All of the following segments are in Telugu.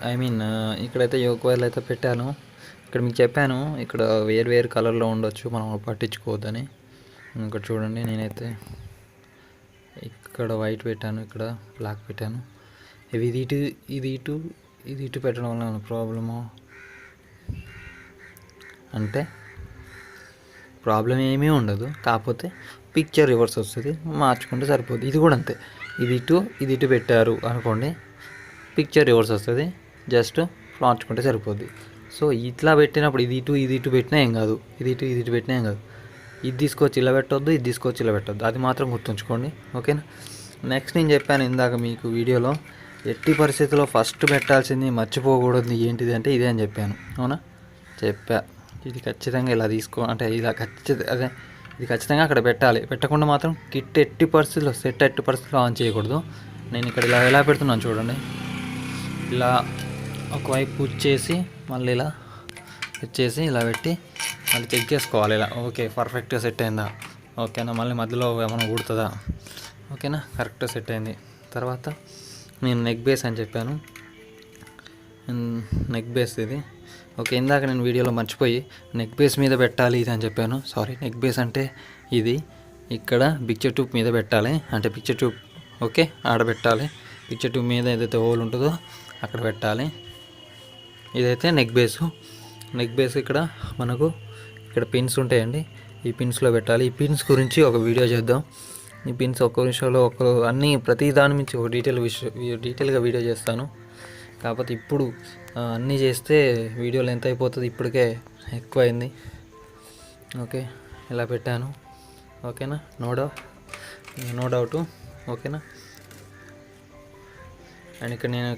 ఐ మీన్ ఇక్కడైతే యోక్ వైర్లు అయితే పెట్టాను. ఇక్కడ మీకు చెప్పాను ఇక్కడ వేరు కలర్లో ఉండొచ్చు, మనం పట్టించుకోవద్దని. ఇక్కడ చూడండి, నేనైతే ఇక్కడ వైట్ పెట్టాను, ఇక్కడ బ్లాక్ పెట్టాను. ఇది ఇటు పెట్టడం వల్ల ప్రాబ్లము అంటే ప్రాబ్లం ఏమీ ఉండదు, కాకపోతే పిక్చర్ రివర్స్ వస్తుంది, మార్చుకుంటే సరిపోద్ది. ఇది కూడా అంతే, ఇది ఇటు పెట్టారు అనుకోండి, పిక్చర్ రివర్స్ వస్తుంది, జస్ట్ మార్చుకుంటే సరిపోద్ది. సో ఇట్లా పెట్టినప్పుడు ఇది ఇటు పెట్టినా ఏం కాదు, ఇది ఇటు పెట్టినా ఏం కాదు. ఇది తీసుకొచ్చి ఇలా పెట్టొద్దు, ఇది తీసుకొచ్చి ఇలా పెట్టొద్దు, అది మాత్రం గుర్తుంచుకోండి, ఓకేనా. నెక్స్ట్ నేను చెప్పాను ఇందాక మీకు వీడియోలో, ఎట్టి పరిస్థితుల్లో ఫస్ట్ పెట్టాల్సింది మర్చిపోకూడదు ఏంటిది అంటే ఇదే అని చెప్పాను, అవునా. చెప్పా ఇది ఖచ్చితంగా ఇలా అంటే ఇలా ఇది ఖచ్చితంగా అక్కడ పెట్టాలి. పెట్టకుండా మాత్రం కిట్ ఎట్టి పరిస్థితుల్లో ఆన్ చేయకూడదు. నేను ఇక్కడ ఎలా పెడుతున్నాను చూడండి, ఇలా ఒకవైపు పుష్ చేసి మళ్ళీ ఇలా చేసి ఇలా పెట్టి మళ్ళీ చెక్ చేసుకోవాలి. ఇలా ఓకే పర్ఫెక్ట్గా సెట్ అయిందా, ఓకేనా. మళ్ళీ మధ్యలో ఏమైనా ఊడుతుందా, ఓకేనా. కరెక్ట్గా సెట్ అయింది. తర్వాత నేను నెక్ బేస్ అని చెప్పాను, నెక్ బేస్ ఇది ఓకే. ఇందాక నేను వీడియోలో మర్చిపోయి నెక్ బేస్ మీద పెట్టాలి ఇది అని చెప్పాను, సారీ. నెక్ బేస్ అంటే ఇది ఇక్కడ పిక్చర్ ట్యూబ్ మీద పెట్టాలి, అంటే పిక్చర్ ట్యూబ్ ఓకే ఆడబెట్టాలి. పిక్చర్ ట్యూబ్ మీద ఏదైతే హోల్ ఉంటుందో అక్కడ పెట్టాలి. ఇదైతే నెక్ బేసు. నెక్ బేస్ ఇక్కడ మనకు ఇక్కడ పిన్స్ ఉంటాయండి, ఈ పిన్స్లో పెట్టాలి. ఈ పిన్స్ గురించి ఒక వీడియో చేద్దాం. ఈ పిన్స్ ఒక్క విషయంలో అన్నీ ప్రతి దాని నుంచి ఒక డీటెయిల్గా వీడియో చేస్తాను. కాకపోతే ఇప్పుడు అన్నీ చేస్తే వీడియోలు ఎంత అయిపోతుంది, ఇప్పటికే ఎక్కువైంది. ఓకే ఇలా పెట్టాను, ఓకేనా. నో డౌట్ ఓకేనా. అండ్ ఇక్కడ నేను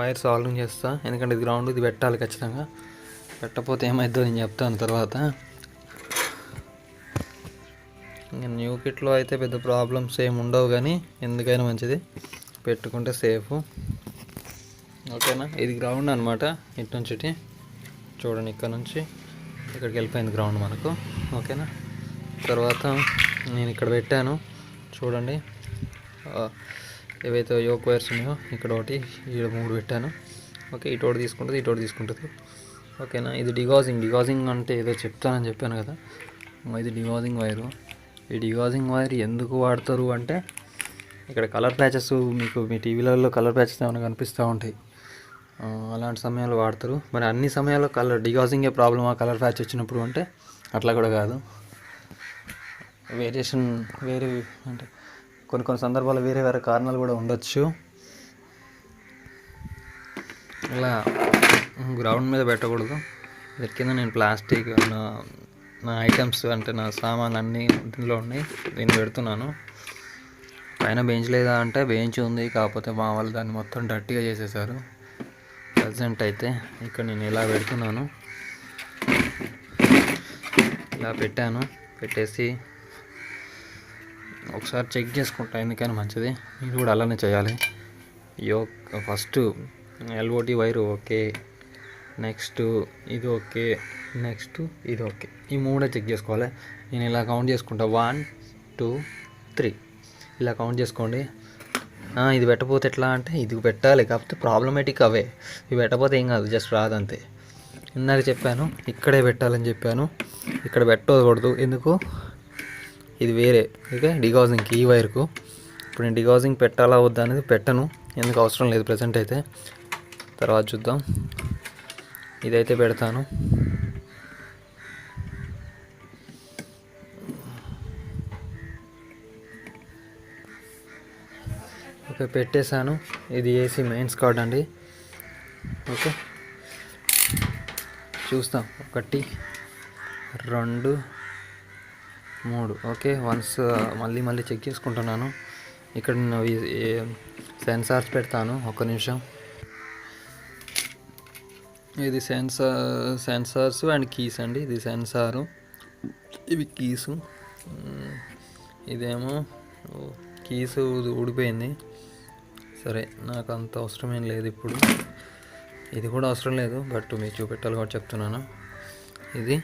వైర్ సాల్వింగ్ చేస్తాను, ఎందుకంటే ఇది గ్రౌండ్, ఇది పెట్టాలి ఖచ్చితంగా. పెట్టకపోతే ఏమైద్దో నేను చెప్తాను తర్వాత. ఇంకా న్యూ కిట్లో అయితే పెద్ద ప్రాబ్లమ్స్ ఏమి ఉండవు, కానీ ఎందుకైనా మంచిది పెట్టుకుంటే సేఫ్, ఓకేనా. ఇది గ్రౌండ్ అనమాట, ఇటు నుంచి చూడండి, ఇక్కడ నుంచి ఇక్కడికి వెళ్ళిపోయింది గ్రౌండ్ మనకు, ఓకేనా. తర్వాత నేను ఇక్కడ పెట్టాను చూడండి, ఏవైతే యోక్ వైర్స్ ఉన్నాయో ఇక్కడ ఒకటి, ఇక్కడ 3 పెట్టాను, ఓకే. ఇటు తీసుకుంటుంది, ఓకేనా. ఇది డిగాజింగ్ అంటే ఏదో చెప్తానని చెప్పాను కదా, ఇది డిగాజింగ్ వైరు. ఈ డిగాజింగ్ వైర్ ఎందుకు వాడతారు అంటే, ఇక్కడ కలర్ ప్యాచెస్ మీకు మీ టీవీలలో కలర్ ప్యాచెస్ ఏమైనా కనిపిస్తూ ఉంటాయి, అలాంటి సమయాల్లో వాడతారు. మరి అన్ని సమయాల్లో డిగాజింగే ప్రాబ్లమా కలర్ ప్యాచ్ వచ్చినప్పుడు అంటే అట్లా కూడా కాదు, వేరియేషన్ వేరే అంటే కొన్ని సందర్భాల్లో వేరే కారణాలు కూడా ఉండొచ్చు. ఇలా గ్రౌండ్ మీద పెట్టకూడదు. వీటి కింద నేను ప్లాస్టిక్ నా ఐటమ్స్ అంటే నా సామాన్లు అన్నీ దీనిలో ఉన్నాయి, దీన్ని పెడుతున్నాను. పైన బెంచ్ లేదా అంటే బెంచ్ ఉంది, కాకపోతే మా వాళ్ళు దాన్ని మొత్తం డర్టీగా చేసేసారు. ప్రజెంట్ అయితే ఇక్కడ నేను ఇలా పెడుతున్నాను, ఇలా పెట్టేసి ఒకసారి చెక్ చేసుకుంటా, ఎందుకని మంచిది. మీరు కూడా అలానే చేయాలి. First LOT wire okay, next ఇది ఓకే, నెక్స్ట్ ఇది ఓకే, ఈ 3 చెక్ చేసుకోవాలి. నేను ఇలా కౌంట్ చేసుకుంటా, 1 2 3 ఇలా కౌంట్ చేసుకోండి. ఇది పెట్టకపోతే ఎట్లా అంటే ఇది పెట్టాలి, కాకపోతే ప్రాబ్లమేటిక్ అవే. ఇవి పెట్టకపోతే ఏం కాదు, జస్ట్ రాదంతే. ఇందాక చెప్పాను ఇక్కడే పెట్టాలని చెప్పాను, ఇక్కడ పెట్టకూడదు. ఎందుకు, ఇది వేరే ఓకే డిగాజింగ్కి, ఈ వైర్కు. ఇప్పుడు నేను డిగాజింగ్ పెట్టాలా వద్దా అనేది పెట్టను, ఎందుకు అవసరం లేదు ప్రజెంట్ అయితే, తర్వాత చూద్దాం. ఇదైతే పెడతాను. ఓకే పెట్టేశాను. ఇది AC మెయిన్స్ కార్డ్ అండి, ఓకే. చూస్తాం 1 2 3 ఓకే. వన్స్ మళ్ళీ చెక్ చేసుకుంటున్నాను. ఇక్కడ నేను సెన్సార్స్ పెడతాను, ఒక్క నిమిషం. ఇది సెన్సార్స్ అండ్ కీస్ అండి. ఇది సెన్సారు, ఇవి కీసు. ఇదేమో కీసు ఊడిపోయింది, సరే నాకు అంత అవసరమేం లేదు ఇప్పుడు. ఇది కూడా అవసరం లేదు, బట్ మీకు చూపెట్టాలి కూడా చెప్తున్నాను. ఇది